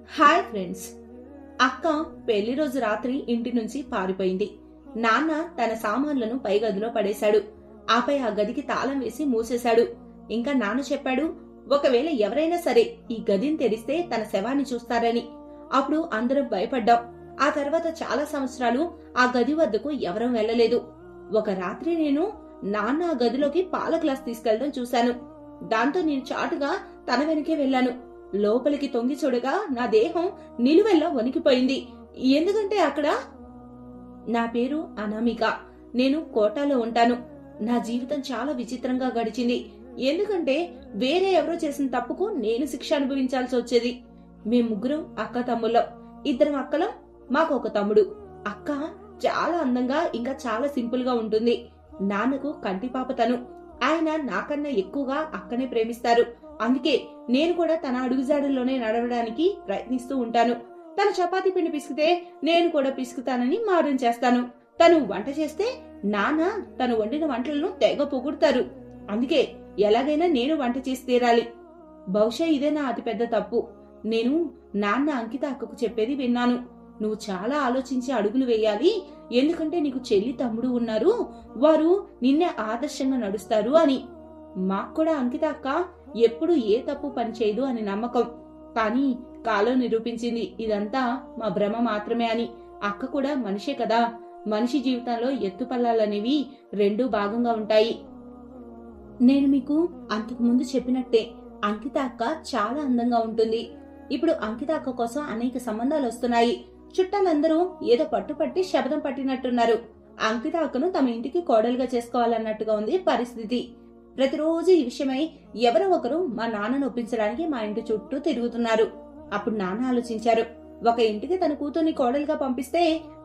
Hi friends. అక్క పెళ్లి రోజు రాత్రి ఇంటి నుంచి పారిపోయింది. నాన్న తన సామాన్లను పై గదిలో పడేశాడు. ఆపై ఆ గదికి తాళం వేసి మూసేశాడు. ఇంకా నాన్న చెప్పాడు, ఒకవేళ ఎవరైనా సరే ఈ గదిని తెరిస్తే తన శవాన్ని చూస్తారని. అప్పుడు అందరం భయపడ్డాం. ఆ తర్వాత చాలా సంవత్సరాలు ఆ గది వద్దకు ఎవరం వెళ్లలేదు. ఒక రాత్రి నేను నాన్న ఆ గదిలోకి పాల గ్లాస్ తీసుకెళ్లడం చూశాను. దాంతో నేను చాటుగా తన వెనకే వెళ్లాను. లోపలికి తొంగి చూడగా నా దేహం నిలువెల్లా వణికిపోయింది. ఎందుకంటే అక్కడ నా పేరు అనామిక. నేను కోటాలో ఉంటాను. నా జీవితం చాలా విచిత్రంగా గడిచింది. ఎందుకంటే వేరే ఎవరో చేసిన తప్పుకు నేను శిక్ష అనుభవించాల్సి వచ్చేది. మేం ముగ్గురం అక్క తమ్ముళ్ళం. ఇద్దరం అక్కలం, మాకు ఒక తమ్ముడు. అక్క చాలా అందంగా ఇంకా చాలా సింపుల్ గా ఉంటుంది. నాన్నకు కంటిపాప తను. ఆయన నాకన్నా ఎక్కువగా అక్కనే ప్రేమిస్తారు. అందుకే నేను కూడా తన అడుగుజాడల్లోనే నడవడానికి ప్రయత్నిస్తూ ఉంటాను. తను చపాతీ పిండి పిసికితే నేను కూడా పిసుకుతానని మారం చేస్తాను. తను వంట చేస్తే నాన్న తను వండిన వంటలను తెగ పొగుడుతారు. అందుకే ఎలాగైనా నేను వంట చేసి తీరాలి. బహుశా ఇదే నా అతిపెద్ద తప్పు. నేను నాన్న అంకిత అక్కకు చెప్పేది విన్నాను. నువ్వు చాలా ఆలోచించి అడుగులు వేయాలి. ఎందుకంటే నీకు చెల్లి తమ్ముడు ఉన్నారు. వారు నిన్నే ఆదర్శంగా నడుస్తారు అని. మాకు కూడా అంకిత అక్క ఎప్పుడు ఏ తప్పు పని చేయదు అని నమ్మకం. కానీ కాలం నిరూపించింది ఇదంతా మా భ్రమ మాత్రమే అని. అక్క కూడా మనిషే కదా. మనిషి జీవితంలో ఎత్తుపల్లాలనేవి రెండూ భాగంగా ఉంటాయి. నేను మీకు అంతకు ముందు చెప్పినట్టే అంకిత అక్క చాలా అందంగా ఉంటుంది. ఇప్పుడు అంకిత అక్క కోసం అనేక సంబంధాలు వస్తున్నాయి. చుట్టాలందరూ ఏదో పట్టుపట్టి శబదం పట్టినట్టున్నారు. అంకిత అక్కను తమ ఇంటికి కోడలుగా చేసుకోవాలన్నట్టుగా ఉంది పరిస్థితి. ప్రతిరోజు ఈ విషయమై ఎవరో ఒకరు మా నాన్నను ఒప్పించడానికి మా ఇంటి చుట్టూ తిరుగుతున్నారు. అప్పుడు నాన్న ఆలోచించారు, ఒక ఇంటికి తన కూతుర్ని కోడలుగా పంపిస్తే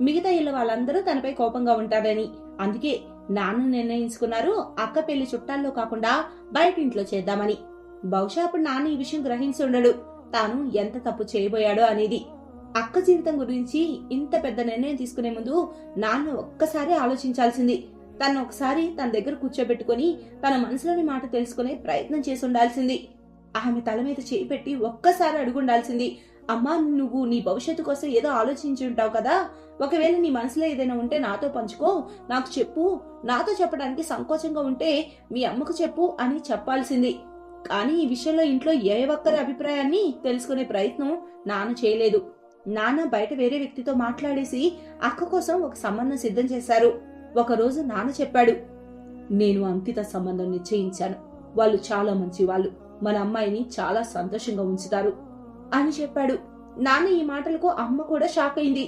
మిగతా ఇళ్ల వాళ్ళందరూ తనపై కోపంగా ఉంటారని. అందుకే నాన్న నిర్ణయించుకున్నారు అక్క పెళ్లి చుట్టాల్లో కాకుండా బయట ఇంట్లో చేద్దామని. బహుశా అప్పుడు నాన్న ఈ విషయం గ్రహించి ఉండడు, తాను ఎంత తప్పు చేయబోయాడో అనేది. అక్క జీవితం గురించి ఇంత పెద్ద నిర్ణయం తీసుకునే ముందు నాన్న ఒక్కసారి ఆలోచించాల్సింది. తను ఒకసారి తన దగ్గర కూర్చోబెట్టుకుని తన మనసులోని మాట తెలుసుకునే ప్రయత్నం చేసి ఉండాల్సింది. ఆమె తల మీద చేయి పెట్టి ఒక్కసారి అడుగుండాల్సింది, అమ్మా నువ్వు నీ భవిష్యత్తు కోసం ఏదో ఆలోచించి ఉంటావు కదా, ఒకవేళ నీ మనసులో ఏదైనా ఉంటే నాతో పంచుకో, నాకు చెప్పు, నాతో చెప్పడానికి సంకోచంగా ఉంటే మీ అమ్మకు చెప్పు అని చెప్పాల్సింది. కానీ ఈ విషయంలో ఇంట్లో ఏ ఒక్కరి అభిప్రాయాన్ని తెలుసుకునే ప్రయత్నం నాన్న చేయలేదు. నాన్న బయట వేరే వ్యక్తితో మాట్లాడేసి అక్క కోసం ఒక సంబంధం సిద్ధం చేశారు. ఒకరోజు నాన్న చెప్పాడు, నేను అంకిత సంబంధం నిశ్చయించాను. వాళ్ళు చాలా మంచి వాళ్ళు, మన అమ్మాయిని చాలా సంతోషంగా ఉంచుతారు అని చెప్పాడు. నాన్న ఈ మాటలకు అమ్మ కూడా షాక్ అయింది.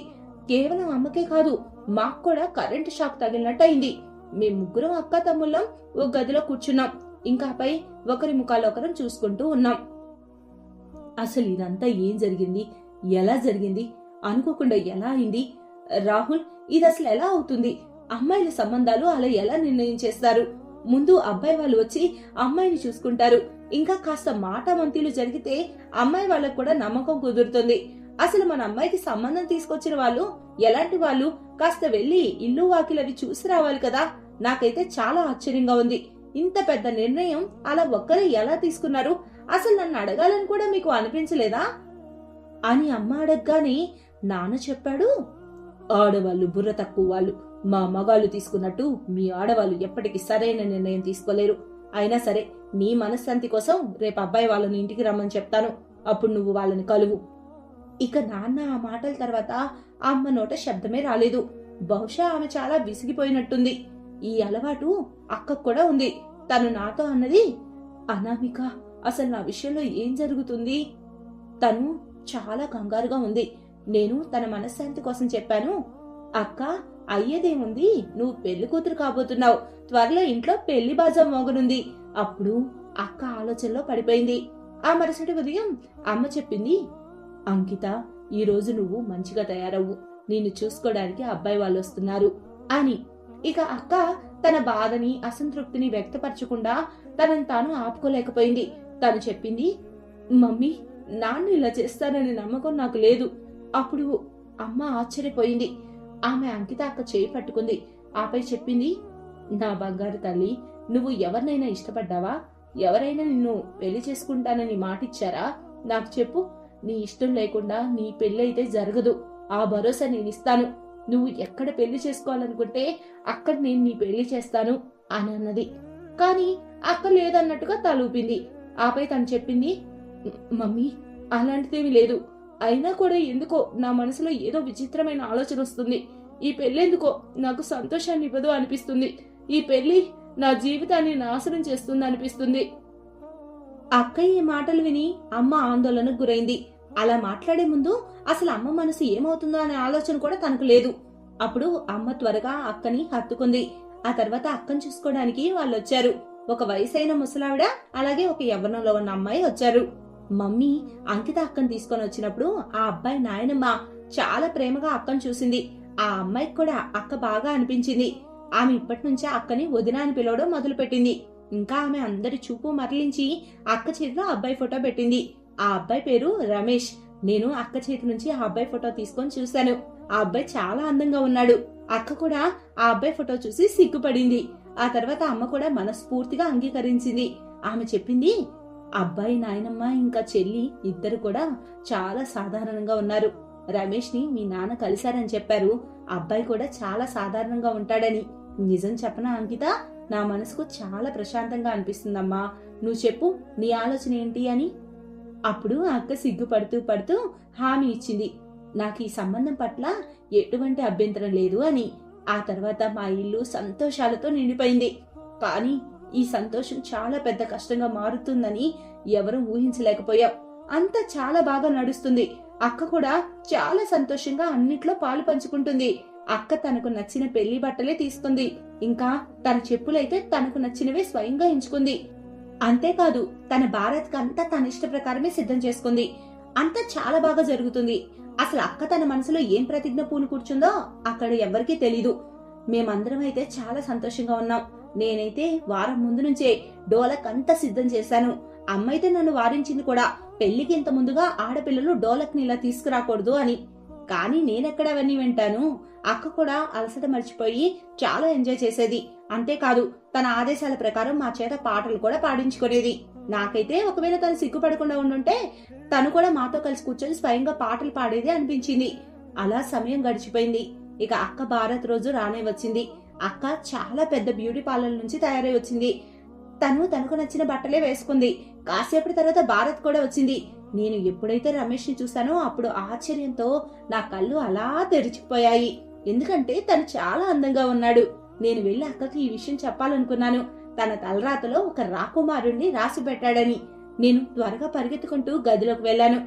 కేవలం అమ్మకే కాదు, మాకు కూడా కరెంటు షాక్ తగిలినట్టు అయింది. మేము ముగ్గురం అక్క తమ్ముళ్ళం ఒక గదిలో కూర్చున్నాం. ఇంకాపై ఒకరి ముఖాలు ఒకరం చూసుకుంటూ ఉన్నాం. అసలు ఇదంతా ఏం జరిగింది, ఎలా జరిగింది, అనుకోకుండా ఎలా అయింది? రాహుల్, ఇది అసలు ఎలా అవుతుంది? అమ్మాయిల సంబంధాలు అలా ఎలా నిర్ణయం చేస్తారు? ముందు అబ్బాయి వాళ్ళు వచ్చి అమ్మాయిని చూసుకుంటారు. ఇంకా కాస్త మాట మంతిలు జరిగితే అమ్మాయి వాళ్ళకు కూడా నమ్మకం కుదురుతుంది. అసలు మన అమ్మాయికి సంబంధం తీసుకొచ్చిన వాళ్ళు ఎలాంటి వాళ్ళు? కాస్త వెళ్లి ఇల్లు వాకిలవి చూసి రావాలి కదా. నాకైతే చాలా ఆశ్చర్యంగా ఉంది. ఇంత పెద్ద నిర్ణయం అలా ఒక్కరే ఎలా తీసుకున్నారు? అసలు నన్ను అడగాలని కూడా మీకు అనిపించలేదా అని అమ్మ అడగగానే నాన్న చెప్పాడు, ఆడవాళ్ళు బుర్ర తక్కువ వాళ్ళు. మా మగాళ్ళు తీసుకున్నట్టు మీ ఆడవాళ్ళు ఎప్పటికీ సరైన నిర్ణయం తీసుకోలేరు. అయినా సరే నీ మనశ్శాంతి కోసం రేపు అబ్బాయి వాళ్ళని ఇంటికి రమ్మని చెప్తాను. అప్పుడు నువ్వు వాళ్ళని కలువు. ఇక నాన్న ఆ మాటల తర్వాత ఆ అమ్మ నోట శబ్దమే రాలేదు. బహుశా ఆమె చాలా విసిగిపోయినట్టుంది. ఈ అలవాటు అక్కకు కూడా ఉంది. తను నాతో అన్నది, అనామిక అసలు నా విషయంలో ఏం జరుగుతుంది? తను చాలా కంగారుగా ఉంది. నేను తన మనశ్శాంతి కోసం చెప్పాను, అక్క అయ్యేదేముంది, నువ్వు పెళ్లి కూతురు కాబోతున్నావు, త్వరలో ఇంట్లో పెళ్లి బాజా మోగనుంది. అప్పుడు అక్క ఆలోచనలో పడిపోయింది. ఆ మరుసటి ఉదయం అమ్మ చెప్పింది, అంకిత ఈ రోజు నువ్వు మంచిగా తయారవ్వు, నిన్ను చూసుకోవడానికి అబ్బాయి వాళ్ళు వస్తున్నారు అని. ఇక అక్క తన బాధని అసంతృప్తిని వ్యక్తపరచకుండా తనను తాను ఆపుకోలేకపోయింది. తను చెప్పింది, మమ్మీ నాన్న ఇలా చేస్తానని నమ్మకం నాకు లేదు. అప్పుడు అమ్మ ఆశ్చర్యపోయింది. ఆమె అంకిత అక్క చేయి పట్టుకుంది. ఆపై చెప్పింది, నా బంగారు తల్లి, నువ్వు ఎవరినైనా ఇష్టపడ్డావా? ఎవరైనా నిన్ను పెళ్లి చేసుకుంటానని మాటిచ్చారా? నాకు చెప్పు. నీ ఇష్టం లేకుండా నీ పెళ్లి అయితే జరగదు. ఆ భరోసా నేనిస్తాను. నువ్వు ఎక్కడ పెళ్లి చేసుకోవాలనుకుంటే అక్కడ నేను నీ పెళ్లి చేస్తాను అని అన్నది. కాని అక్క లేదన్నట్టుగా తలూపింది. ఆపై తను చెప్పింది, మమ్మీ అలాంటిదేమీ లేదు. అయినా కూడా ఎందుకో నా మనసులో ఏదో విచిత్రమైన ఆలోచన వస్తుంది. ఈ పెళ్ళెందుకో నాకు సంతోషాన్ని ఇవ్వదు అనిపిస్తుంది. ఈ పెళ్లి నా జీవితాన్ని నాశనం చేస్తుంది అనిపిస్తుంది. అక్క ఈ మాటలు విని అమ్మ ఆందోళనకు గురైంది. అలా మాట్లాడే ముందు అసలు అమ్మ మనసు ఏమవుతుందో అనే ఆలోచన కూడా తనకు లేదు. అప్పుడు అమ్మ త్వరగా అక్కని హత్తుకుంది. ఆ తర్వాత అక్కను చూసుకోవడానికి వాళ్ళు వచ్చారు. ఒక వయసైన ముసలావిడ, అలాగే ఒక యవ్వనంలో ఉన్న అమ్మాయి వచ్చారు. మమ్మీ అంకిత అక్కను తీసుకొని వచ్చినప్పుడు ఆ అబ్బాయి నాయనమ్మ చాలా ప్రేమగా అక్కను చూసింది. ఆ అమ్మాయికి కూడా అక్క బాగా అనిపించింది. ఆమె ఇప్పటి నుంచే అక్కని వదిన అని పిలవడం మొదలుపెట్టింది. ఇంకా ఆమె అందరి చూపు మరలించి అక్క చేతిలో అబ్బాయి ఫోటో పెట్టింది. ఆ అబ్బాయి పేరు రమేష్. నేను అక్క చేతి నుంచి ఆ అబ్బాయి ఫోటో తీసుకొని చూశాను. ఆ అబ్బాయి చాలా అందంగా ఉన్నాడు. అక్క కూడా ఆ అబ్బాయి ఫోటో చూసి సిగ్గుపడింది. ఆ తర్వాత అమ్మ కూడా మనస్ఫూర్తిగా అంగీకరించింది. ఆమె చెప్పింది, అబ్బాయి నాయనమ్మ ఇంకా చెల్లి ఇద్దరు కూడా చాలా సాధారణంగా ఉన్నారు. రమేష్ ని మీ నాన్న కలిశారని చెప్పారు. అబ్బాయి కూడా చాలా సాధారణంగా ఉంటాడని. నిజం చెప్పనా అంకిత, నా మనసుకు చాలా ప్రశాంతంగా అనిపిస్తుందమ్మా. నువ్వు చెప్పు, నీ ఆలోచన ఏంటి అని. అప్పుడు అక్క సిగ్గుపడుతూ పడుతూ హామీ ఇచ్చింది, నాకు ఈ సంబంధం పట్ల ఎటువంటి అభ్యంతరం లేదు అని. ఆ తర్వాత మా ఇల్లు సంతోషాలతో నిండిపోయింది. కానీ ఈ సంతోషం చాలా పెద్ద కష్టంగా మారుతుందని ఎవరూ ఊహించలేకపోయాం. అంతా చాలా బాగా నడుస్తుంది. అక్క కూడా చాలా సంతోషంగా అన్నిట్లో పాలు పంచుకుంటుంది. అక్క తనకు నచ్చిన పెళ్లి బట్టలే తీసుకుంది. ఇంకా తన చెప్పులైతే తనకు నచ్చినవే స్వయంగా ఎంచుకుంది. అంతేకాదు తన భారత్ అంతా తన ఇష్ట ప్రకారమే సిద్ధం చేసుకుంది. అంతా చాలా బాగా జరుగుతుంది. అసలు అక్క తన మనసులో ఏం ప్రతిజ్ఞ పూను కూర్చుందో అక్కడ ఎవరికీ తెలీదు. మేమందరం అయితే చాలా సంతోషంగా ఉన్నాం. నేనైతే వారం ముందు నుంచే డోలక్ అంతా సిద్ధం చేశాను. అమ్మైతే నన్ను వారించింది కూడా, పెళ్లికి ఇంత ముందుగా ఆడపిల్లలు డోలక్ ని ఇలా తీసుకురాకూడదు అని. కానీ నేనెక్కడ అవన్నీ వింటాను. అక్క కూడా అలసట మర్చిపోయి చాలా ఎంజాయ్ చేసేది. అంతేకాదు తన ఆదేశాల ప్రకారం మా చేత పాటలు కూడా పాడించుకునేది. నాకైతే ఒకవేళ తను సిగ్గుపడకుండా ఉండుంటే తను కూడా మాతో కలిసి కూర్చొని స్వయంగా పాటలు పాడేది అనిపించింది. అలా సమయం గడిచిపోయింది. ఇక అక్క భారత్ రోజు రానే వచ్చింది. అక్క చాలా పెద్ద బ్యూటీ పార్లర్ నుంచి తయారై వచ్చింది. తనకు నచ్చిన బట్టలే వేసుకుంది. కాసేపటి తర్వాత భారత్ కూడా వచ్చింది. నేను ఎప్పుడైతే రమేష్ ని చూశానో అప్పుడు ఆశ్చర్యంతో నా కళ్ళు అలా తెరిచిపోయాయి. ఎందుకంటే తను చాలా అందంగా ఉన్నాడు. నేను వెళ్లి అక్కకి ఈ విషయం చెప్పాలనుకున్నాను. తన తలరాతలో ఒక రాకుమారుణ్ణి రాసి పెట్టాడని. నేను త్వరగా పరిగెత్తుకుంటూ గదిలోకి వెళ్లాను.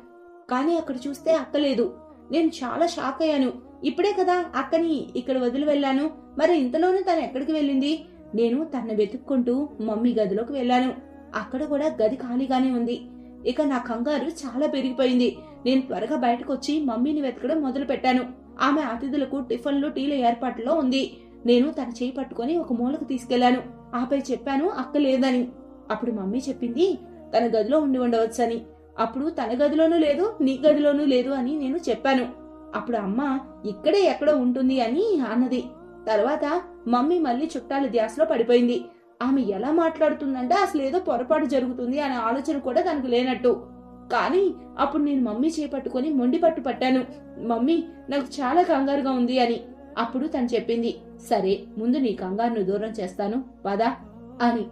కానీ అక్కడ చూస్తే అక్క లేదు. నేను చాలా షాక్ అయ్యాను. ఇప్పుడే కదా అక్కని ఇక్కడ వదిలి వెళ్లాను, మరి ఇంతలోనే తను ఎక్కడికి వెళ్ళింది? నేను తనని వెతుక్కుంటూ మమ్మీ గదిలోకి వెళ్లాను. అక్కడ కూడా గది ఖాళీగానే ఉంది. ఇక నా కంగారు చాలా పెరిగిపోయింది. నేను త్వరగా బయటకు వచ్చి మమ్మీని వెతకడం మొదలు పెట్టాను. ఆమె అతిథులకు టిఫిన్లు టీల ఏర్పాట్లో ఉంది. నేను తన చేయి పట్టుకుని ఒక మూలకు తీసుకెళ్లాను. ఆపై చెప్పాను అక్క లేదని. అప్పుడు మమ్మీ చెప్పింది తన గదిలో ఉండి ఉండవచ్చని. అప్పుడు తన గదిలోనూ లేదు, నీ గదిలోనూ లేదు అని నేను చెప్పాను. అప్పుడు అమ్మ ఇక్కడే ఎక్కడో ఉంటుంది అని అన్నది. తర్వాత మమ్మీ మళ్ళీ చుట్టాల ధ్యాసలో పడిపోయింది. ఆమె ఎలా మాట్లాడుతుందంటే అసలు ఏదో పొరపాటు జరుగుతుంది అనే ఆలోచన కూడా తనకు లేనట్టు. కానీ అప్పుడు నేను మమ్మీ చేపట్టుకుని మొండి పట్టు పట్టాను, మమ్మీ నాకు చాలా కంగారుగా ఉంది అని. అప్పుడు తను చెప్పింది, సరే ముందు నీ కంగారును దూరం చేస్తాను పదా అని.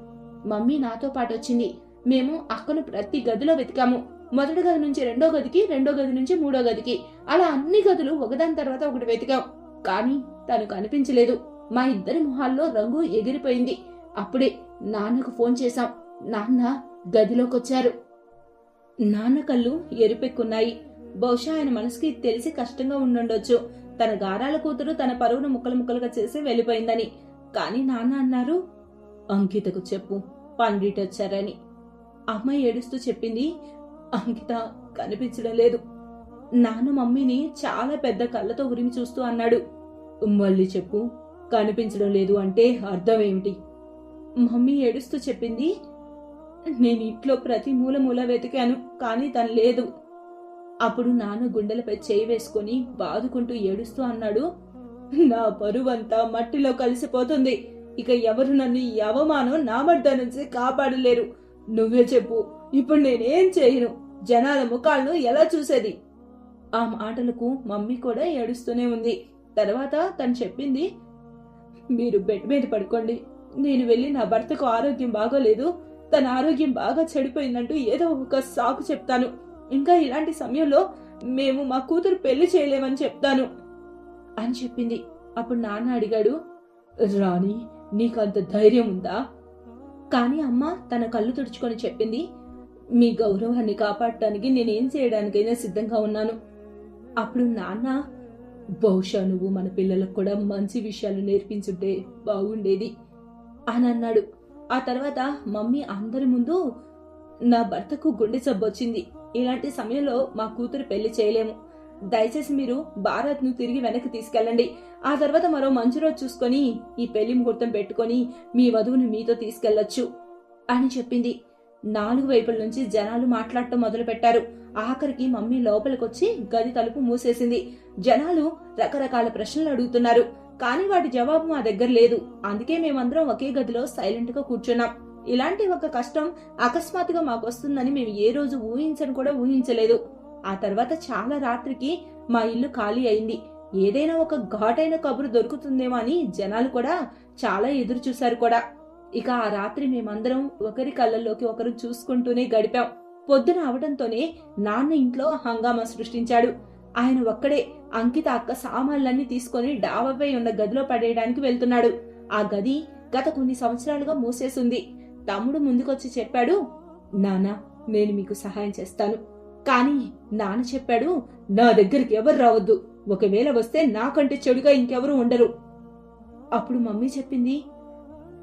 మమ్మీ నాతో పాటు వచ్చింది. మేము అక్కను ప్రతి గదిలో వెతికాము. మొదటి గది నుంచి రెండో గదికి, రెండో గది నుంచి మూడో గదికి, అలా అన్ని గదులు ఒకదాని తర్వాత ఒకటి వెతికాం. కానీ తను కనిపించలేదు. మా ఇద్దరి మొహాల్లో రంగు ఎగిరిపోయింది. అప్పుడే నాన్నకు ఫోన్ చేశాం. నాన్న గదిలోకొచ్చారు. నాన్న కళ్ళు ఎరుపెక్కున్నాయి. బహుశా ఆయన మనసుకి తెలిసి కష్టంగా ఉండుండొచ్చు. తన గారాల కూతురు తన పరువును ముక్కలు ముక్కలుగా చేసి వెళ్లిపోయిందని. కాని నాన్న అన్నారు, అంకితకు చెప్పు పండిట్ వచ్చారని. అమ్మ ఏడుస్తూ చెప్పింది, అంకిత కనిపించడం లేదు. నాన్న మమ్మీని చాలా పెద్ద కళ్ళతో ఉరిమి చూస్తూ అన్నాడు, మళ్ళీ చెప్పు, కనిపించడం లేదు అంటే అర్థం ఏమిటి? మమ్మీ ఏడుస్తూ చెప్పింది, నేను ఇంట్లో ప్రతి మూల వెతికాను, కానీ తను లేదు. అప్పుడు నాన్న గుండెలపై చేయి వేసుకుని బాదుకుంటూ ఏడుస్తూ అన్నాడు, నా పరువంతా మట్టిలో కలిసిపోతుంది. ఇక ఎవరు నన్ను ఈ అవమానం నా మడ్డ నుంచి కాపాడలేరు. నువ్వే చెప్పు, ఇప్పుడు నేనేం చేయను? జనాల ముఖాలను ఎలా చూసేది? ఆ మాటలకు మమ్మీ కూడా ఏడుస్తూనే ఉంది. తర్వాత తను చెప్పింది, మీరు బెడ్ మీద పడుకోండి, నేను వెళ్ళి నా భర్తకు ఆరోగ్యం బాగోలేదు, తన ఆరోగ్యం బాగా చెడిపోయిందంటూ ఏదో ఒక సాకు చెప్తాను. ఇంకా ఇలాంటి సమయంలో మేము మా కూతురు పెళ్లి చేయలేమని చెప్తాను అని చెప్పింది. అప్పుడు నాన్న అడిగాడు, రాణి నీకంత ధైర్యం ఉందా? కానీ అమ్మ తన కళ్ళు తుడుచుకొని చెప్పింది, మీ గౌరవాన్ని కాపాడటానికి నేనేం చేయడానికైనా సిద్ధంగా ఉన్నాను. అప్పుడు నాన్న, బహుశా నువ్వు మన పిల్లలకు కూడా మంచి విషయాలు నేర్పించుంటే బాగుండేది అని అన్నాడు. ఆ తర్వాత మమ్మీ అందరి ముందు, నా భర్తకు గుండె జబ్బొచ్చింది, ఇలాంటి సమయంలో మా కూతురు పెళ్లి చేయలేము, దయచేసి మీరు భారత్ను తిరిగి వెనక్కి తీసుకెళ్ళండి, ఆ తర్వాత మరో మంచి రోజు చూసుకొని ఈ పెళ్లి ముహూర్తం పెట్టుకొని మీ వధువుని మీతో తీసుకెళ్లొచ్చు అని చెప్పింది. 4 వైపుల నుంచి జనాలు మాట్లాడటం మొదలు పెట్టారు. ఆఖరికి మమ్మీ లోపలికొచ్చి గది తలుపు మూసేసింది. జనాలు రకరకాల ప్రశ్నలు అడుగుతున్నారు, కానీ వాటి జవాబు మా దగ్గర లేదు. అందుకే మేమందరం ఒకే గదిలో సైలెంట్ గా కూర్చున్నాం. ఇలాంటి ఒక కష్టం అకస్మాత్తుగా మాకొస్తుందని మేము ఏ రోజు ఊహించని కూడా ఊహించలేదు. ఆ తర్వాత చాలా రాత్రికి మా ఇల్లు ఖాళీ అయింది. ఏదైనా ఒక ఘాటైన కబురు దొరుకుతుందేమో అని జనాలు కూడా చాలా ఎదురు చూశారు కూడా. ఇక ఆ రాత్రి మేమందరం ఒకరి కళ్ళల్లోకి ఒకరు చూసుకుంటూనే గడిపాం. పొద్దున అవడంతోనే నాన్న ఇంట్లో హంగామా సృష్టించాడు. ఆయన ఒక్కడే అంకిత అక్క సామాన్లన్నీ తీసుకుని డాబాపై ఉన్న గదిలో పడేయడానికి వెళ్తున్నాడు. ఆ గది గత కొన్ని సంవత్సరాలుగా మూసేసుంది. తమ్ముడు ముందుకొచ్చి చెప్పాడు, నాన్న నేను మీకు సహాయం చేస్తాను. కానీ నాన్న చెప్పాడు, నా దగ్గరికి ఎవరు రావద్దు, ఒకవేళ వస్తే నాకంటే చెడుగా ఇంకెవరూ ఉండరు. అప్పుడు మమ్మీ చెప్పింది,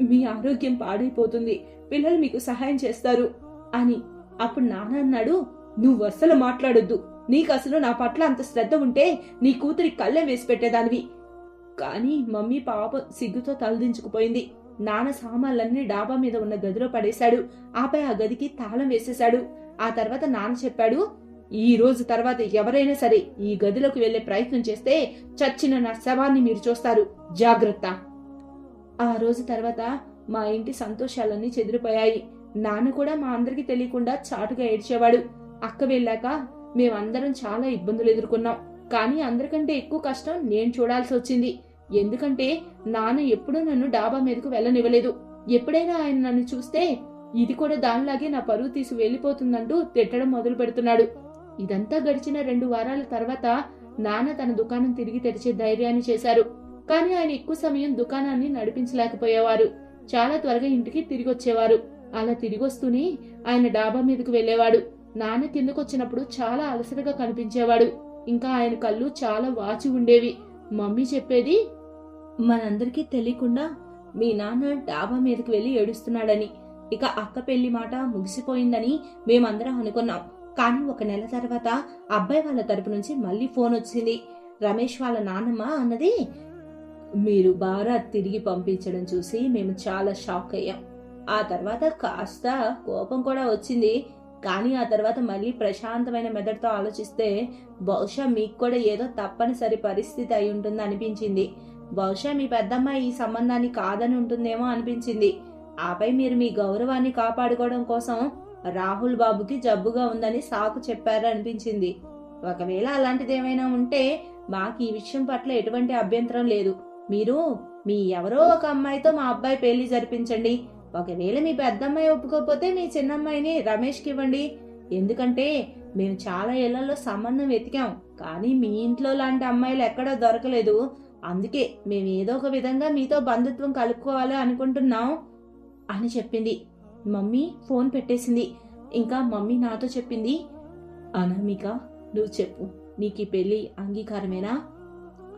మీ ఆరోగ్యం పాడైపోతుంది, పిల్లలు మీకు సహాయం చేస్తారు అని. అప్పుడు నాన్న అన్నాడు, నువ్వు అస్సలు మాట్లాడొద్దు, నీకు అసలు నా పట్ల అంత శ్రద్ధ ఉంటే నీ కూతురి కళ్ళే వేసి పెట్టేదానివి. కానీ మమ్మీ పాప సిగ్గుతో తలదించుకుపోయింది. నాన్న సామాన్లన్నీ డాబా మీద ఉన్న గదిలో పడేశాడు. ఆపై ఆ గదికి తాళం వేసేశాడు. ఆ తర్వాత నాన్న చెప్పాడు, ఈ రోజు తర్వాత ఎవరైనా సరే ఈ గదిలోకి వెళ్లే ప్రయత్నం చేస్తే చచ్చిన నా శవాన్ని మీరు చూస్తారు, జాగ్రత్త. ఆ రోజు తర్వాత మా ఇంటి సంతోషాలన్నీ చెదిరిపోయాయి. నాన్న కూడా మా అందరికి తెలియకుండా చాటుగా ఏడ్చేవాడు. అక్క వెళ్ళాక మేమందరం చాలా ఇబ్బందులు ఎదుర్కొన్నాం. కానీ అందరికంటే ఎక్కువ కష్టం నేను చూడాల్సి వచ్చింది. ఎందుకంటే నాన్న ఎప్పుడూ నన్ను డాబా మీదకు వెళ్ళనివ్వలేదు. ఎప్పుడైనా ఆయన నన్ను చూస్తే ఇది కూడా దానిలాగే నా పరువు తీసి వెళ్లిపోతుందంటూ తిట్టడం మొదలు పెడుతున్నాడు. ఇదంతా గడిచిన 2 వారాల తర్వాత నాన్న తన దుకాణం తిరిగి తెరిచే ధైర్యాన్ని చేశారు. కానీ ఆయన ఎక్కువ సమయం దుకాణాన్ని నడిపించలేకపోయేవారు. చాలా త్వరగా ఇంటికి తిరిగి వచ్చేవారు. అలా తిరిగొస్తూనే ఆయన డాబా మీదకు వెళ్లేవాడు. నాన్న కిందకొచ్చినప్పుడు చాలా అలసటగా కనిపించేవాడు. ఇంకా ఆయన కళ్ళు చాలా వాచి ఉండేవి. మమ్మీ చెప్పేది, మనందరికీ తెలియకుండా మీ నాన్న డాబా మీదకి వెళ్లి ఏడుస్తున్నాడని. ఇక అక్క పెళ్లి మాట ముగిసిపోయిందని మేమందరం అనుకున్నాం. కానీ 1 నెల తర్వాత అబ్బాయి వాళ్ళ తరపు నుంచి మళ్ళీ ఫోన్ వచ్చింది. రమేష్ వాళ్ళ నాన్నమ్మ అన్నది, మీరు భారత్ తిరిగి పంపించడం చూసి మేము చాలా షాక్ అయ్యాం. ఆ తర్వాత కాస్త కోపం కూడా వచ్చింది. కానీ ఆ తర్వాత మళ్ళీ ప్రశాంతమైన మెదడుతో ఆలోచిస్తే బహుశా మీకు కూడా ఏదో తప్పనిసరి పరిస్థితి అయి ఉంటుంది అనిపించింది. బహుశా మీ పెద్దమ్మ ఈ సంబంధాన్ని కాదని ఉంటుందేమో అనిపించింది. ఆపై మీరు మీ గౌరవాన్ని కాపాడుకోవడం కోసం రాహుల్ బాబుకి జబ్బుగా ఉందని సాకు చెప్పారు అనిపించింది. ఒకవేళ అలాంటిదేమైనా ఉంటే మాకు ఈ విషయం పట్ల ఎటువంటి అభ్యంతరం లేదు. మీరు మీ ఎవరో ఒక అమ్మాయితో మా అబ్బాయి పెళ్లి జరిపించండి. ఒకవేళ మీ పెద్దమ్మాయి ఒప్పుకోకపోతే మీ చిన్నమ్మాయిని రమేష్కి ఇవ్వండి. ఎందుకంటే మేము చాలా ఏళ్లలో సంబంధం వెతికాం, కానీ మీ ఇంట్లో లాంటి అమ్మాయిలు ఎక్కడా దొరకలేదు. అందుకే మేము ఏదో ఒక విధంగా మీతో బంధుత్వం కలుపుకోవాలి అనుకుంటున్నాం అని చెప్పింది. మమ్మీ ఫోన్ పెట్టేసింది. ఇంకా మమ్మీ నాతో చెప్పింది, అనామిక నువ్వు చెప్పు, నీకు ఈ పెళ్లి అంగీకారమేనా?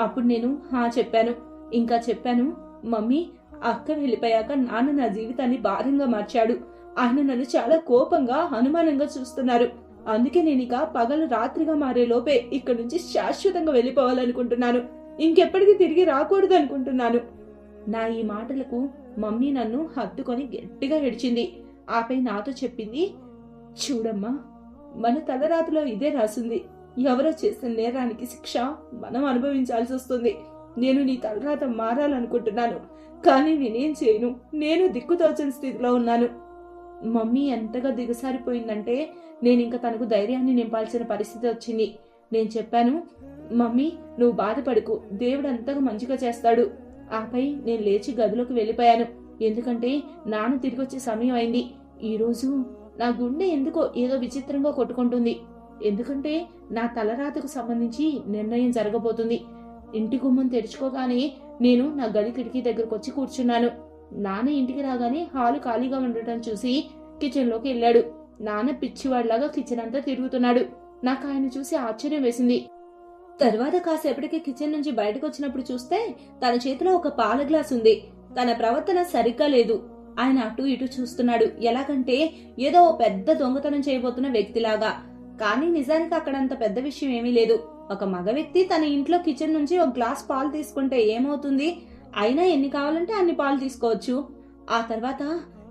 అప్పుడు నేను చెప్పాను. ఇంకా చెప్పాను, మమ్మీ అక్క వెళ్ళిపోయాక నాన్న నా జీవితాన్ని భారంగా మార్చాడు. ఆయన నన్ను చాలా కోపంగా అనుమానంగా చూస్తున్నారు. అందుకే నేను ఇక పగలు రాత్రిగా మారే లోపే ఇక్కడి నుంచి శాశ్వతంగా వెళ్ళిపోవాలనుకుంటున్నాను. ఇంకెప్పటికీ తిరిగి రాకూడదు అనుకుంటున్నాను. నా ఈ మాటలకు మమ్మీ నన్ను హత్తుకొని గట్టిగా ఏడ్చింది. ఆపై నాతో చెప్పింది, చూడమ్మా, మన తలరాతలో ఇదే రాసింది. ఎవరో చేసిన నేరానికి శిక్ష మనం అనుభవించాల్సి వస్తుంది. నేను నీ తలరాత మారాలనుకుంటున్నాను, కానీ నేనేం చేయను. నేను దిక్కుతోచని స్థితిలో ఉన్నాను. మమ్మీ ఎంతగా దిగసారిపోయిందంటే నేనింక తనకు ధైర్యాన్ని నింపాల్సిన పరిస్థితి వచ్చింది. నేను చెప్పాను, మమ్మీ నువ్వు బాధపడకు, దేవుడు అంతగా మంచిగా చేస్తాడు. ఆపై నేను లేచి గదిలోకి వెళ్ళిపోయాను. ఎందుకంటే నాన్న తిరిగొచ్చే సమయం అయింది. ఈరోజు నా గుండె ఎందుకో ఏదో విచిత్రంగా కొట్టుకుంటుంది. ఎందుకంటే నా తలరాతకు సంబంధించి నిర్ణయం జరగబోతుంది. ఇంటి గుమ్మం తెరుచుకోగానే నేను నా గది కిటికీ దగ్గరకు వచ్చి కూర్చున్నాను. నాన్న ఇంటికి రాగానే హాలు ఖాళీగా ఉండటం చూసి కిచెన్లోకి వెళ్ళాడు. నాన్న పిచ్చివాడిలాగా కిచెన్ అంతా తిరుగుతున్నాడు. నాకు ఆయన చూసి ఆశ్చర్యం వేసింది. తర్వాత కాసేపటికి కిచెన్ నుంచి బయటకు వచ్చినప్పుడు చూస్తే తన చేతిలో ఒక పాల గ్లాస్ ఉంది. తన ప్రవర్తన సరిగ్గా లేదు. ఆయన అటు ఇటు చూస్తున్నాడు, ఎలాగంటే ఏదో పెద్ద దొంగతనం చేయబోతున్న వ్యక్తిలాగా. కానీ నిజానికి అక్కడంత పెద్ద విషయం ఏమీ లేదు. ఒక మగ వ్యక్తి తన ఇంట్లో కిచెన్ నుంచి ఒక గ్లాస్ పాలు తీసుకుంటే ఏమవుతుంది? అయినా ఎన్ని కావాలంటే అన్ని పాలు తీసుకోవచ్చు. ఆ తర్వాత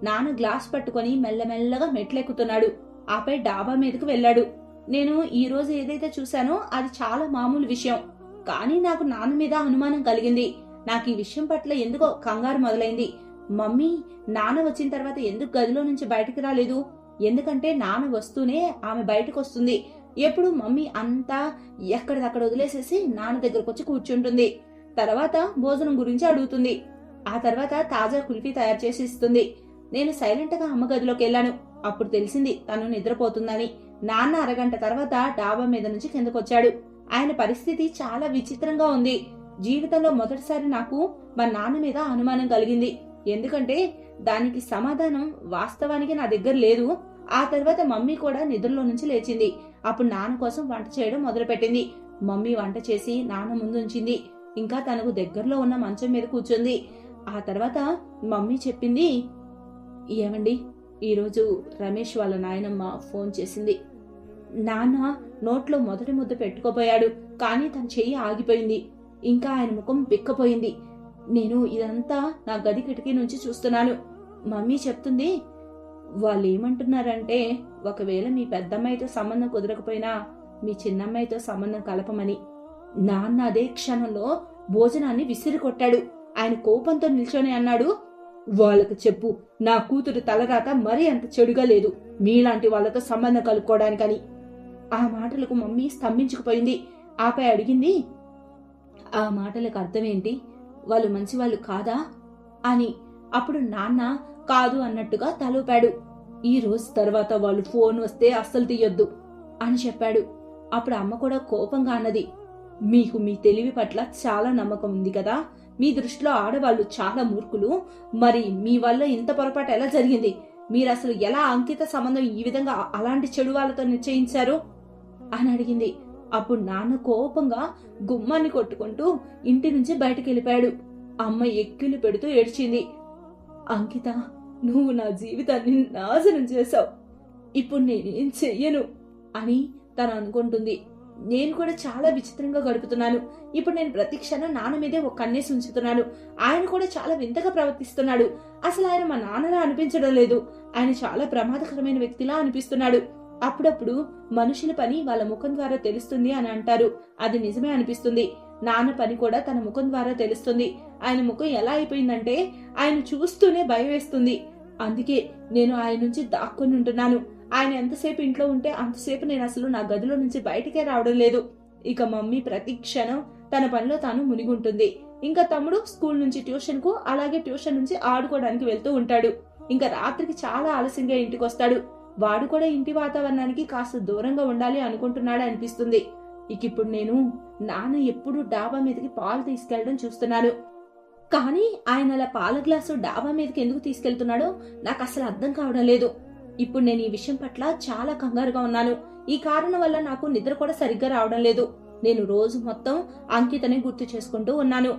నాన్న గ్లాస్ పట్టుకొని మెల్లమెల్లగా మెట్లెక్కుతున్నాడు. ఆపై డాబా మీదకు వెళ్ళాడు. నేను ఈ రోజు ఏదైతే చూశానో అది చాలా మామూలు విషయం. కానీ నాకు నాన్న మీద అనుమానం కలిగింది. నాకు ఈ విషయం పట్ల ఎందుకో కంగారు మొదలైంది. మమ్మీ నాన్న వచ్చిన తర్వాత ఎందుకు గదిలో నుంచి బయటికి రాలేదు? ఎందుకంటే నాన్న వస్తూనే ఆమె బయటకు వస్తుంది. ఎప్పుడు మమ్మీ అంతా ఎక్కడిదక్కడ వదిలేసేసి నాన్న దగ్గరకు వచ్చి కూర్చుంటుంది. తర్వాత భోజనం గురించి అడుగుతుంది. ఆ తర్వాత తాజా కుల్ఫీ తయారు చేసి ఇస్తుంది. నేను సైలెంట్ గా అమ్మ గదిలోకి వెళ్ళాను. అప్పుడు తెలిసింది తను నిద్రపోతుందని. నాన్న అరగంట తర్వాత డాబా మీద నుంచి కిందకొచ్చాడు. ఆయన పరిస్థితి చాలా విచిత్రంగా ఉంది. జీవితంలో మొదటిసారి నాకు మా నాన్న మీద అనుమానం కలిగింది. ఎందుకంటే దానికి సమాధానం వాస్తవానికి నా దగ్గర లేదు. ఆ తర్వాత మమ్మీ కూడా నిద్రలో నుంచి లేచింది. అప్పుడు నాన్న కోసం వంట చేయడం మొదలుపెట్టింది. మమ్మీ వంట చేసి నాన్న ముందు ఉంచింది. ఇంకా తనకు దగ్గరలో ఉన్న మంచం మీద కూర్చుంది. ఆ తర్వాత మమ్మీ చెప్పింది, ఏమండి ఈరోజు రమేష్ వాళ్ళ నాయనమ్మ ఫోన్ చేసింది. నాన్న నోట్లో మొదటి ముద్ద పెట్టుకోపోయాడు. కానీ తన చెయ్యి ఆగిపోయింది. ఇంకా ఆయన ముఖం బిక్కపోయింది. నేను ఇదంతా నా గది కిటికీ నుంచి చూస్తున్నాను. మమ్మీ చెప్తుంది, వాళ్ళు ఏమంటున్నారంటే ఒకవేళ మీ పెద్దమ్మాయితో సంబంధం కుదరకపోయినా మీ చిన్నమ్మాయితో సంబంధం కలపమని. నాన్న అదే క్షణంలో భోజనాన్ని విసిరి కొట్టాడు. ఆయన కోపంతో నిల్చొని అన్నాడు, వాళ్ళకు చెప్పు, నా కూతురు తలరాత మరీ అంత చెడుగా లేదు మీలాంటి వాళ్ళతో సంబంధం కలుపుకోవడానికని. ఆ మాటలకు మమ్మీ స్తంభించుకుపోయింది. ఆపై అడిగింది, ఆ మాటలకు అర్థమేంటి? వాళ్ళు మంచివాళ్ళు కాదా అని. అప్పుడు నాన్న కాదు అన్నట్టుగా తలూపాడు. ఈ రోజు తర్వాత వాళ్ళు ఫోన్ వస్తే అస్సలు తీయొద్దు అని చెప్పాడు. అప్పుడు అమ్మ కూడా కోపంగా అన్నది, మీకు మీ తెలివి పట్ల చాలా నమ్మకం ఉంది కదా, మీ దృష్టిలో ఆడవాళ్ళు చాలా మూర్ఖులు. మరి మీ వల్ల ఇంత పొరపాటు ఎలా జరిగింది? మీరు అసలు ఎలా అంకిత సంబంధం ఈ విధంగా అలాంటి చెడు వాళ్ళతో నిశ్చయించారు అని అడిగింది. అప్పుడు నాన్న కోపంగా గుమ్మాన్ని కొట్టుకుంటూ ఇంటి నుంచి బయటికి వెళ్ళిపోయాడు. అమ్మ ఎక్కిళ్ళు పెడుతూ ఏడ్చింది, అంకిత నువ్వు నా జీవితాన్ని నాశనం చేశావు. ఇప్పుడు నేనేం చెయ్యను అని తను అనుకుంటుంది. నేను కూడా చాలా విచిత్రంగా గడుపుతున్నాను. ఇప్పుడు నేను ప్రతి క్షణం నాన్న మీదే ఒక కన్నేసి ఉంచుతున్నాను. ఆయన కూడా చాలా వింతగా ప్రవర్తిస్తున్నాడు. అసలు ఆయన మా నాన్నలా అనిపించడం లేదు. ఆయన చాలా ప్రమాదకరమైన వ్యక్తిలా అనిపిస్తున్నాడు. అప్పుడప్పుడు మనుషుల పని వాళ్ళ ముఖం ద్వారా తెలుస్తుంది అని అంటారు. అది నిజమే అనిపిస్తుంది. నాన్న పని కూడా తన ముఖం ద్వారా తెలుస్తుంది. ఆయన ముఖం ఎలా అయిపోయిందంటే ఆయన చూస్తూనే భయం వేస్తుంది. అందుకే నేను ఆయన నుంచి దాక్కుని ఉంటున్నాను. ఆయన ఎంతసేపు ఇంట్లో ఉంటే అంతసేపు నేను అసలు నా గదిలో నుంచి బయటికే రావడం లేదు. ఇక మమ్మీ ప్రతి క్షణం తన పనిలో తాను మునిగుంటుంది. ఇంకా తమ్ముడు స్కూల్ నుంచి ట్యూషన్ కు, అలాగే ట్యూషన్ నుంచి ఆడుకోవడానికి వెళ్తూ ఉంటాడు. ఇంకా రాత్రికి చాలా ఆలస్యంగా ఇంటికి వస్తాడు. వాడు కూడా ఇంటి వాతావరణానికి కాస్త దూరంగా ఉండాలి అనుకుంటున్నాడు అనిపిస్తుంది. ఇక ఇప్పుడు నేను నాన్న ఎప్పుడు డాబా మీదకి పాలు తీసుకెళ్లడం చూస్తున్నాను. కానీ ఆయన అలా పాల గ్లాసు డాబా మీదకి ఎందుకు తీసుకెళ్తున్నాడో నాకు అసలు అర్థం కావడం లేదు. ఇప్పుడు నేను ఈ విషయం పట్ల చాలా కంగారుగా ఉన్నాను. ఈ కారణం వల్ల నాకు నిద్ర కూడా సరిగ్గా రావడం లేదు. నేను రోజు మొత్తం అంకితని గుర్తు చేసుకుంటూ ఉన్నాను.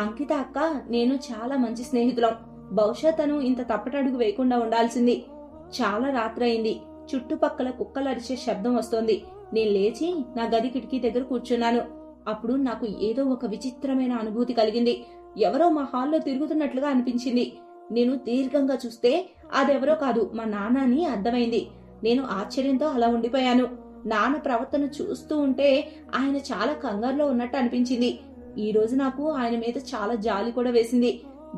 అంకిత అక్క నేను చాలా మంచి స్నేహితులం. బహుశా తను ఇంత తప్పటడుగు వేయకుండా ఉండాల్సింది. చాలా రాత్రయింది. చుట్టుపక్కల కుక్కలరిచే శబ్దం వస్తోంది. నేను లేచి నా గది కిటికీ దగ్గర కూర్చున్నాను. అప్పుడు నాకు ఏదో ఒక విచిత్రమైన అనుభూతి కలిగింది. ఎవరో మా హాల్లో తిరుగుతున్నట్లుగా అనిపించింది. నేను దీర్ఘంగా చూస్తే అదెవరో కాదు, మా నాన్న అని అర్థమైంది. నేను ఆశ్చర్యంతో అలా ఉండిపోయాను. నాన్న ప్రవర్తన చూస్తూ ఉంటే ఆయన చాలా కంగారులో ఉన్నట్టు అనిపించింది. ఈ రోజు నాకు ఆయన మీద చాలా జాలి కూడా వేసింది.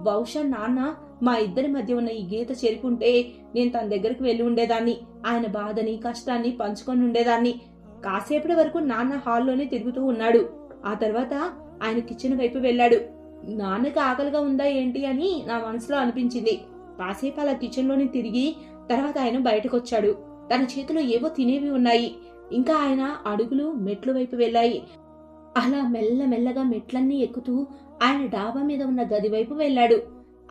బహుశా నాన్న మా ఇద్దరి మధ్య ఉన్న ఈ గీత చెరిపుంటే నేను తన దగ్గరికి వెళ్లి ఉండేదాన్ని. ఆయన బాధని కష్టాన్ని పంచుకొని ఉండేదాన్ని. కాసేపటి వరకు నాన్న హాల్లోనే తిరుగుతూ ఉన్నాడు. ఆ తర్వాత ఆయన కిచెన్ వైపు వెళ్ళాడు. నాన్నకి ఆకలిగా ఉందా ఏంటి అని నా మనసులో అనిపించింది. కాసేపు అలా కిచెన్లోనే తిరిగి తర్వాత ఆయన బయటకొచ్చాడు. తన చేతిలో ఏవో తినేవి ఉన్నాయి. ఇంకా ఆయన అడుగులు మెట్లు వైపు వెళ్ళాయి. అలా మెల్లమెల్లగా మెట్లన్నీ ఎక్కుతూ ఆయన డాబా మీద ఉన్న గది వైపు వెళ్ళాడు.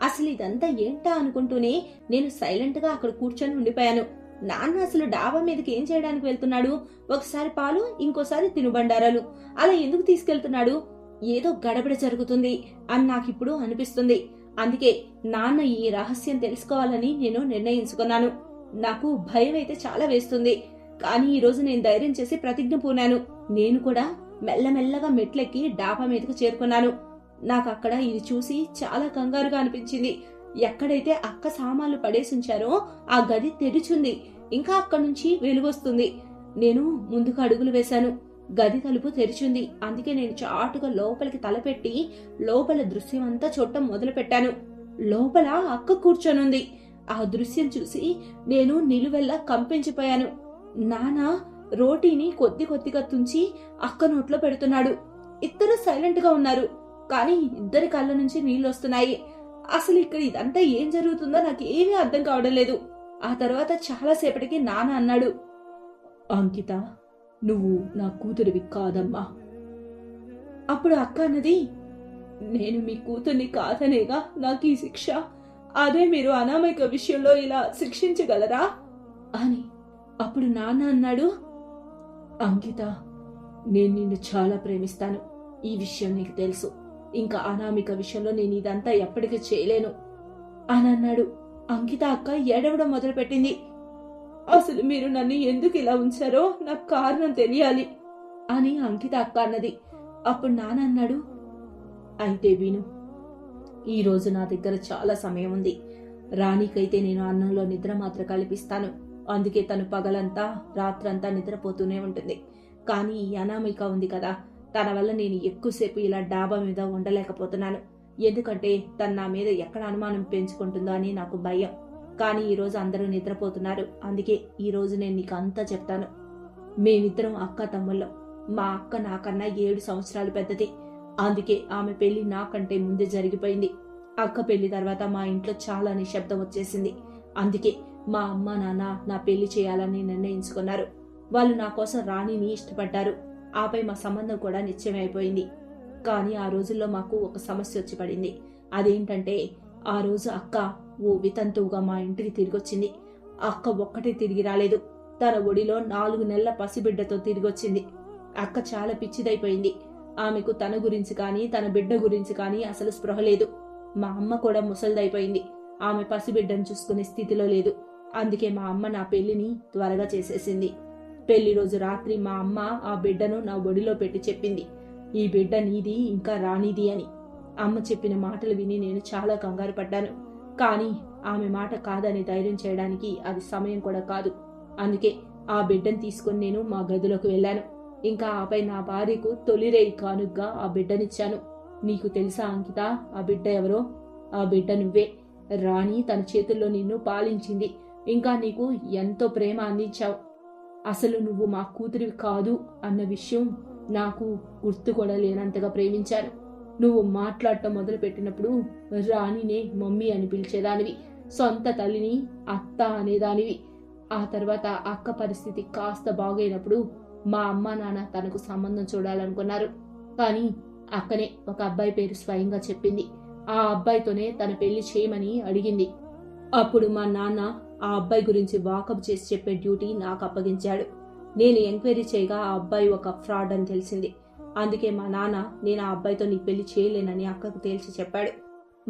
అసలు ఇదంతా ఏంటా అనుకుంటూనే నేను సైలెంట్ గా అక్కడ కూర్చొని ఉండిపోయాను. నాన్న అసలు డాబా మీదకి ఏం చేయడానికి వెళ్తున్నాడు? ఒకసారి పాలు, ఇంకోసారి తినుబండారాలు. అలా ఎందుకు తీసుకెళ్తున్నాడు? ఏదో గడబిడ జరుగుతుంది అని నాకిప్పుడు అనిపిస్తుంది. అందుకే నాన్న ఈ రహస్యం తెలుసుకోవాలని నేను నిర్ణయించుకున్నాను. నాకు భయం అయితే చాలా వేస్తుంది. కానీ ఈ రోజు నేను ధైర్యం చేసి ప్రతిజ్ఞ పూనాను. నేను కూడా మెల్లమెల్లగా మెట్లెక్కి డాబా మీదకు చేరుకున్నాను. నాకు అక్కడ ఇది చూసి చాలా కంగారుగా అనిపించింది. ఎక్కడైతే అక్క సామాన్లు పడేసుంచారో ఆ గది తెరిచుంది. ఇంకా అక్కడి నుంచి వెలుగొస్తుంది. నేను ముందుకు అడుగులు వేశాను. గది తలుపు తెరిచింది. అందుకే నేను చాటుగా లోపలికి తలపెట్టి లోపల దృశ్యం అంతా చూడటం మొదలు పెట్టాను. లోపల అక్క కూర్చొనుంది. ఆ దృశ్యం చూసి నేను నిలువెల్లా కంపించిపోయాను. నాన్న రోటీని కొద్ది కొద్దిగా తుంచి అక్క నోట్లో పెడుతున్నాడు. ఇద్దరు సైలెంట్ గా ఉన్నారు. కానీ ఇద్దరి కళ్ళ నుంచి నీళ్లు వస్తున్నాయి. అసలు ఇక్కడ ఇదంతా ఏం జరుగుతుందో నాకు ఏమీ అర్థం కావడం లేదు. ఆ తర్వాత చాలాసేపటికి నాన్న అన్నాడు, అంకిత, నువ్వు నా కూతురివి కాదమ్మా. అప్పుడు అక్క అన్నది, నేను మీ కూతుర్ని కాదనేగా నాకు ఈ శిక్ష. అదే మీరు అనామిక విషయంలో ఇలా శిక్షించగలరా అని. అప్పుడు నాన్న అన్నాడు, అంకిత, నేను నిన్ను చాలా ప్రేమిస్తాను. ఈ విషయం నీకు తెలుసు. ఇంకా అనామిక విషయంలో నేను ఇదంతా ఎప్పటికీ చేయలేను అని అన్నాడు. అంకిత అక్క ఏడవడం మొదలుపెట్టింది. అసలు మీరు నన్ను ఎందుకు ఇలా ఉంచారో నాకు కారణం తెలియాలి అని అంకిత అక్క అన్నది. అప్పుడు నాన్న అన్నాడు, అయితే విను, ఈరోజు నా దగ్గర చాలా సమయం ఉంది. రాణికైతే నేను అన్నంలో నిద్ర మాత్ర కల్పిస్తాను. అందుకే తను పగలంతా రాత్రంతా నిద్రపోతూనే ఉంటుంది. కానీ ఈ అనామిక ఉంది కదా, తన వల్ల నేను ఎక్కువసేపు ఇలా డాబా మీద ఉండలేకపోతున్నాను. ఎందుకంటే తను నా మీద ఎక్కడ అనుమానం పెంచుకుంటుందో అని నాకు భయం. కానీ ఈరోజు అందరూ నిద్రపోతున్నారు. అందుకే ఈరోజు నేను నీకు అంతా చెప్తాను. మేమిద్దరం అక్క తమ్ముళ్ళం. మా అక్క నాకన్నా 7 సంవత్సరాలు పెద్దది. అందుకే ఆమె పెళ్లి నాకంటే ముందే జరిగిపోయింది. అక్క పెళ్లి తర్వాత మా ఇంట్లో చాలా నిశ్శబ్దం వచ్చేసింది. అందుకే మా అమ్మ నాన్న నా పెళ్లి చేయాలని నిర్ణయించుకున్నారు. వాళ్ళు నా కోసం రాణిని ఇష్టపడ్డారు. ఆపై మా సంబంధం కూడా నిశ్చయమైపోయింది. కానీ ఆ రోజుల్లో మాకు ఒక సమస్య వచ్చి పడింది. అదేంటంటే ఆ రోజు అక్క ఓ వితంతువుగా మా ఇంటికి తిరిగొచ్చింది. అక్క ఒక్కటే తిరిగి రాలేదు. తన ఒడిలో 4 నెలల పసిబిడ్డతో తిరిగొచ్చింది. అక్క చాలా పిచ్చిదైపోయింది. ఆమెకు తన గురించి కానీ తన బిడ్డ గురించి కానీ అసలు స్పృహ లేదు. మా అమ్మ కూడా ముసలిదైపోయింది. ఆమె పసిబిడ్డను చూసుకునే స్థితిలో లేదు. అందుకే మా అమ్మ నా పెళ్లిని త్వరగా చేసేసింది. పెళ్లి రోజు రాత్రి మా అమ్మ ఆ బిడ్డను నా ఒడిలో పెట్టి చెప్పింది, ఈ బిడ్డ నీది, ఇంకా రాణిది అని. అమ్మ చెప్పిన మాటలు విని నేను చాలా కంగారు పడ్డాను. కానీ ఆమె మాట కాదని ధైర్యం చేయడానికి అది సమయం కూడా కాదు. అందుకే ఆ బిడ్డను తీసుకుని నేను మా గదిలోకి వెళ్ళాను. ఇంకా ఆపై నా భార్యకు తొలిరేయి కానుగ్గా ఆ బిడ్డనిచ్చాను. నీకు తెలుసా అంకిత, ఆ బిడ్డ ఎవరో? ఆ బిడ్డ నువ్వే. రాణి తన చేతుల్లో నిన్ను పాలించింది. ఇంకా నీకు ఎంతో ప్రేమ అందించావు. అసలు నువ్వు మా కూతురివి కాదు అన్న విషయం నాకు గుర్తు కూడా లేనంతగా ప్రేమించాను. నువ్వు మాట్లాడటం మొదలు పెట్టినప్పుడు రాణినే మమ్మీ అని పిలిచేదానివి. సొంత తల్లిని అత్త అనేదానివి. ఆ తర్వాత అక్క పరిస్థితి కాస్త బాగైనప్పుడు మా అమ్మ నాన్న తనకు సంబంధం చూడాలనుకున్నారు. కానీ అక్కనే ఒక అబ్బాయి పేరు స్వయంగా చెప్పింది. ఆ అబ్బాయితోనే తన పెళ్లి చేయమని అడిగింది. అప్పుడు మా నాన్న ఆ అబ్బాయి గురించి వాకప్ చేసి చెప్పే డ్యూటీ నాకు అప్పగించాడు. నేను ఎంక్వైరీ చేయగా ఆ అబ్బాయి ఒక ఫ్రాడ్ అని తెలిసింది. అందుకే మా నాన్న నేను ఆ అబ్బాయితో నీ పెళ్లి చేయలేనని అక్కకు తేల్చి చెప్పాడు.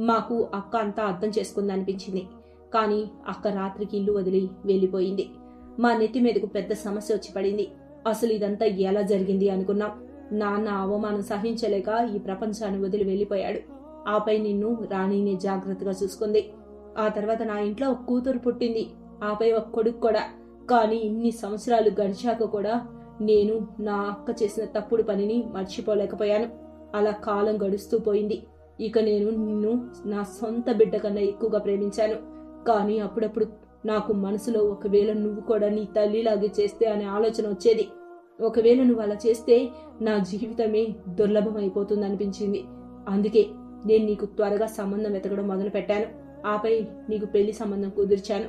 మాకు అక్క అంతా అర్థం చేసుకుందనిపించింది. కానీ అక్క రాత్రికి ఇల్లు వదిలి వెళ్ళిపోయింది. మా నెత్తి మీదకు పెద్ద సమస్య వచ్చి పడింది. అసలు ఇదంతా ఎలా జరిగింది అనుకున్నాం. నాన్న అవమానం సహించలేక ఈ ప్రపంచాన్ని వదిలి వెళ్ళిపోయాడు. ఆపై నిన్ను రాణిని జాగ్రత్తగా చూసుకుంది. ఆ తర్వాత నా ఇంట్లో ఒక కూతురు పుట్టింది. ఆపై ఒక కొడుకు కూడా. కానీ ఇన్ని సంవత్సరాలు గడిచాక కూడా నేను నా అక్క చేసిన తప్పుడు పనిని మర్చిపోలేకపోయాను. అలా కాలం గడుస్తూ పోయింది. ఇక నేను నిన్ను నా సొంత బిడ్డ కన్నా ఎక్కువగా ప్రేమించాను. కానీ అప్పుడప్పుడు నాకు మనసులో ఒకవేళ నువ్వు కూడా నీ తల్లిలాగే చేస్తే అనే ఆలోచన వచ్చేది. ఒకవేళ నువ్వు అలా చేస్తే నా జీవితమే దుర్లభం అయిపోతుంది అనిపించింది. అందుకే నేను నీకు త్వరగా సంబంధం వెతకడం మొదలు పెట్టాను. ఆపై నీకు పెళ్లి సంబంధం కుదిర్చాను.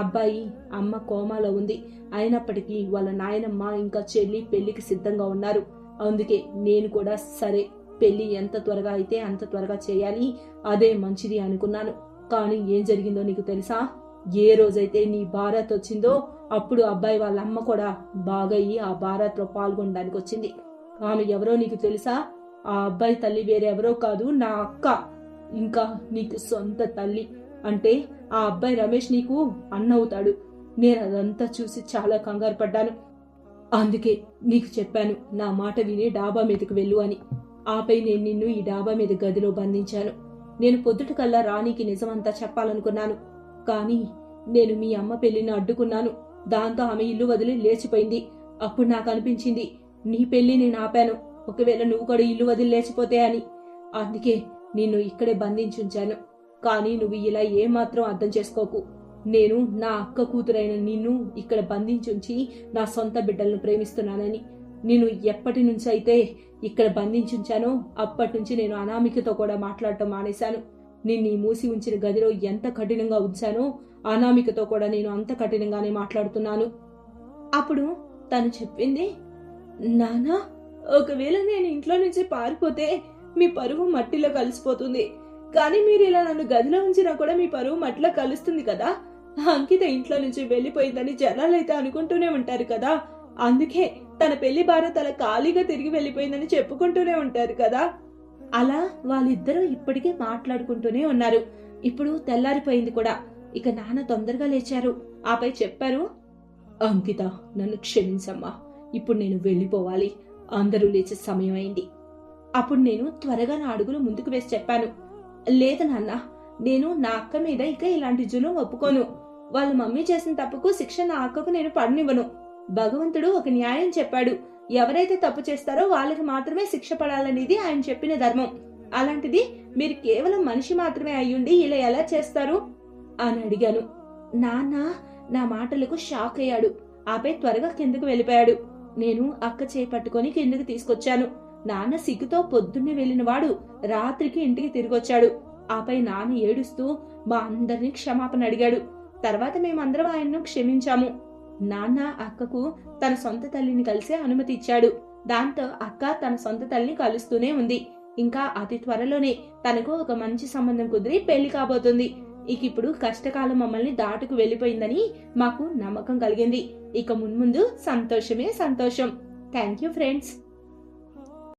అబ్బాయి అమ్మ కోమాలో ఉంది. అయినప్పటికీ వాళ్ళ నాయనమ్మ ఇంకా చెల్లి పెళ్లికి సిద్ధంగా ఉన్నారు. అందుకే నేను కూడా సరే పెళ్లి ఎంత త్వరగా అయితే అంత త్వరగా చేయాలి, అదే మంచిది అనుకున్నాను. కానీ ఏం జరిగిందో నీకు తెలుసా? ఏ రోజైతే నీ బారాత్ వచ్చిందో అప్పుడు అబ్బాయి వాళ్ళ అమ్మ కూడా బాగయ్యి ఆ బారాత్ లో పాల్గొనడానికి వచ్చింది. ఆమె ఎవరో నీకు తెలుసా? ఆ అబ్బాయి తల్లి వేరెవరో కాదు, నా అక్క. ఇంకా నీకు సొంత తల్లి. అంటే ఆ అబ్బాయి రమేష్ నీకు అన్న అవుతాడు. నేను అదంతా చూసి చాలా కంగారు పడ్డాను. అందుకే నీకు చెప్పాను, నా మాట విని డాబా మీదకి వెళ్ళు అని. ఆపై నేను నిన్ను ఈ డాబా మీద గదిలో బంధించాను. నేను పొద్దుటకల్లా రాణికి నిజమంతా చెప్పాలనుకున్నాను. కానీ నేను మీ అమ్మ పెళ్లిని అడ్డుకున్నాను. దాంతో ఆమె ఇల్లు వదిలి లేచిపోయింది. అప్పుడు నాకు అనిపించింది నీ పెళ్లి నేను ఆపాను, ఒకవేళ నువ్వు కూడా ఇల్లు వదిలి లేచిపోతే అని. అందుకే నిన్ను ఇక్కడే బంధించుంచాను. కానీ నువ్వు ఇలా ఏమాత్రం అర్థం చేసుకోకు. నేను నా అక్క కూతురైన నిన్ను ఇక్కడ బంధించుంచి నా సొంత బిడ్డలను ప్రేమిస్తున్నానని. నేను ఎప్పటి నుంచి అయితే ఇక్కడ బంధించుంచానో అప్పటి నుంచి నేను అనామికతో కూడా మాట్లాడటం మానేశాను. నిన్ను మూసి ఉంచిన గదిలో ఎంత కఠినంగా ఉంచానో అనామికతో కూడా నేను అంత కఠినంగానే మాట్లాడుతున్నాను. అప్పుడు తను చెప్పింది, నానా, ఒకవేళ నేను ఇంట్లో నుంచి పారిపోతే మీ పరువు మట్టిలో కలిసిపోతుంది. కానీ మీరు ఇలా నన్ను గదిలో ఉంచినా కూడా మీ పరువు మట్టిలో కలుస్తుంది కదా. అంకిత ఇంట్లో నుంచి వెళ్లిపోయిందని జనాలైతే అనుకుంటూనే ఉంటారు కదా. అందుకే తన పెళ్లి భార్య తల ఖాళీగా తిరిగి వెళ్లిపోయిందని చెప్పుకుంటూనే ఉంటారు కదా. అలా వాళ్ళిద్దరూ ఇప్పటికే మాట్లాడుకుంటూనే ఉన్నారు. ఇప్పుడు తెల్లారిపోయింది కూడా. ఇక నాన్న తొందరగా లేచారు. ఆపై చెప్పారు, అంకిత, నన్ను క్షమించమ్మా. ఇప్పుడు నేను వెళ్లిపోవాలి. అందరూ లేచే సమయం అయింది. అప్పుడు నేను త్వరగా నా అడుగులు ముందుకు వేసి చెప్పాను, లేదు నాన్న, నేను నా అక్క మీద ఇక ఇలాంటి జులుం ఒప్పుకోను. వాళ్ళ మమ్మీ చేసిన తప్పుకు శిక్ష నా అక్కకు నేను పడనివ్వను. భగవంతుడు ఒక న్యాయం చెప్పాడు. ఎవరైతే తప్పు చేస్తారో వాళ్ళకి మాత్రమే శిక్ష పడాలనేది ఆయన చెప్పిన ధర్మం. అలాంటిది మీరు కేవలం మనిషి మాత్రమే అయ్యుండి ఇలా ఎలా చేస్తారు అని అడిగాను. నాన్న నా మాటలకు షాక్ అయ్యాడు. ఆపై త్వరగా కిందకు వెళ్ళిపోయాడు. నేను అక్క చేయి పట్టుకొని కిందకు తీసుకొచ్చాను. నాన్న సిగ్గుతో పొద్దున్నే వెళ్లిన వాడు రాత్రికి ఇంటికి తిరిగొచ్చాడు. ఆపై నాన్న ఏడుస్తూ మా అందరినీ క్షమాపణ అడిగాడు. తర్వాత మేమందరం ఆయన్ను క్షమించాము. నాన్న అక్కకు తన సొంత తల్లిని కలిసే అనుమతి ఇచ్చాడు. దాంతో అక్క తన సొంత తల్లిని కలుస్తూనే ఉంది. ఇంకా అతి త్వరలోనే తనకు ఒక మంచి సంబంధం కుదిరి పెళ్లి కాబోతుంది. ఇప్పుడు కష్టకాలం మమ్మల్ని దాటుకు వెళ్లిపోయిందని మాకు నమ్మకం కలిగింది. ఇక మున్ముందు సంతోషమే సంతోషం. Thank you friends.